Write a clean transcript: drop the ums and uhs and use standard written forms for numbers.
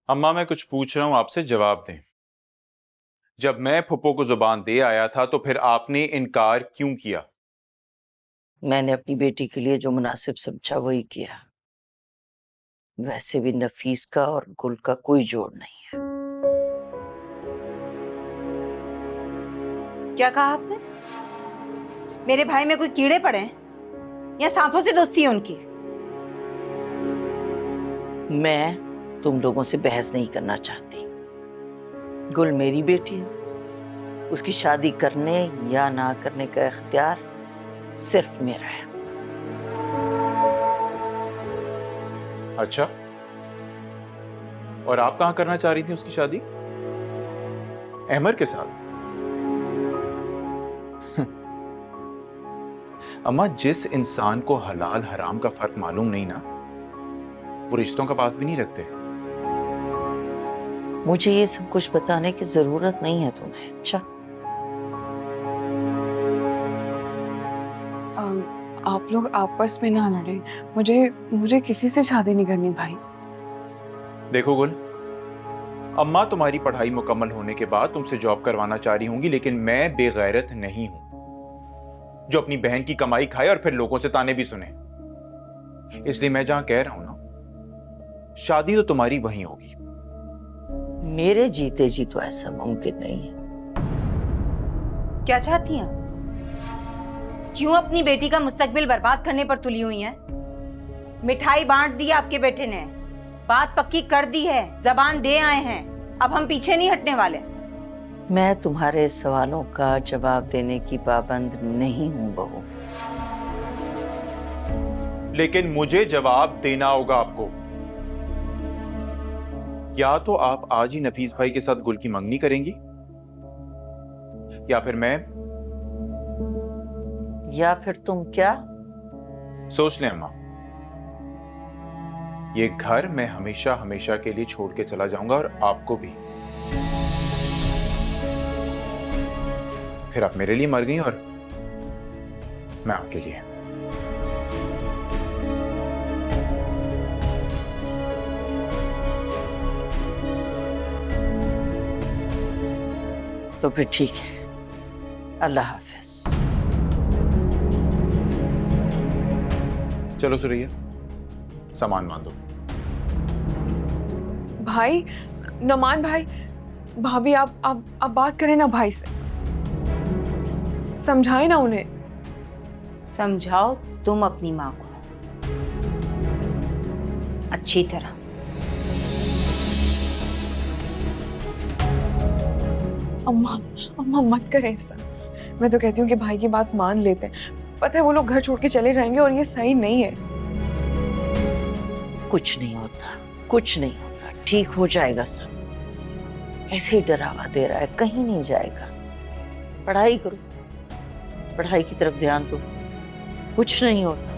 अम्मा मैं कुछ पूछ रहा हूं, आपसे जवाब दें। जब मैं फुप्पो को जुबान दे आया था तो फिर आपने इनकार क्यों किया? मैंने अपनी बेटी के लिए जो मुनासिब समझा वही किया। वैसे भी नफीस का और गुल का कोई जोड़ नहीं है। क्या कहा आपने? मेरे भाई में कोई कीड़े पड़े हैं या सांपों से दोस्ती है उनकी? मैं तुम लोगों से बहस नहीं करना चाहती। गुल मेरी बेटी है, उसकी शादी करने या ना करने का इख्तियार सिर्फ मेरा है। अच्छा, और आप कहां करना चाह रही थी उसकी शादी? अहमर के साथ? अम्मा, जिस इंसान को हलाल हराम का फर्क मालूम नहीं ना, वो रिश्तों का पास भी नहीं रखते। मुझे ये सब कुछ बताने की जरूरत नहीं है तुम्हें। अच्छा, आप लोग आपस में ना लड़े। मुझे किसी से शादी नहीं करनी भाई। देखो गुल, अम्मा तुम्हारी पढ़ाई मुकम्मल होने के बाद तुमसे जॉब करवाना चाह रही होंगी, लेकिन मैं बेगैरत नहीं हूं जो अपनी बहन की कमाई खाए और फिर लोगों से ताने भी सुने। इसलिए मैं जहां कह रहा हूं ना, शादी तो तुम्हारी वहीं होगी। मेरे जीते जी तो ऐसा मुमकिन नहीं है। क्या चाहती हैं? क्यों अपनी बेटी का मुस्तकबिल बर्बाद करने पर तुली हुई हैं? मिठाई बांट दी आपके बेटे ने, बात पक्की कर दी है, जबान दे आए हैं, अब हम पीछे नहीं हटने वाले। मैं तुम्हारे सवालों का जवाब देने की पाबंद नहीं हूं बहू। लेकिन मुझे जवाब देना होगा आपको। या तो आप आज ही नफीस भाई के साथ गुल की मंगनी करेंगी, या फिर तुम क्या? सोच लें अम्मा, ये घर मैं हमेशा हमेशा के लिए छोड़ के चला जाऊंगा और आपको भी। फिर आप मेरे लिए मर गई और मैं आपके लिए। तो फिर ठीक है, अल्लाह हाफिज। चलो सुरैया, सामान बांधो। भाई, नमान भाई, भाभी आप बात करें ना भाई से, समझाए ना उन्हें। समझाओ तुम अपनी माँ को अच्छी तरह। अम्मा मत करें ऐसा। मैं तो कहती हूँ कि भाई की बात मान लेते हैं। पता है वो लोग घर छोड़ के चले जाएंगे और ये सही नहीं है। कुछ नहीं होता, कुछ नहीं होता, ठीक हो जाएगा सब। ऐसे ही डरावा दे रहा है, कहीं नहीं जाएगा। पढ़ाई करो, पढ़ाई की तरफ ध्यान दो, कुछ नहीं होता।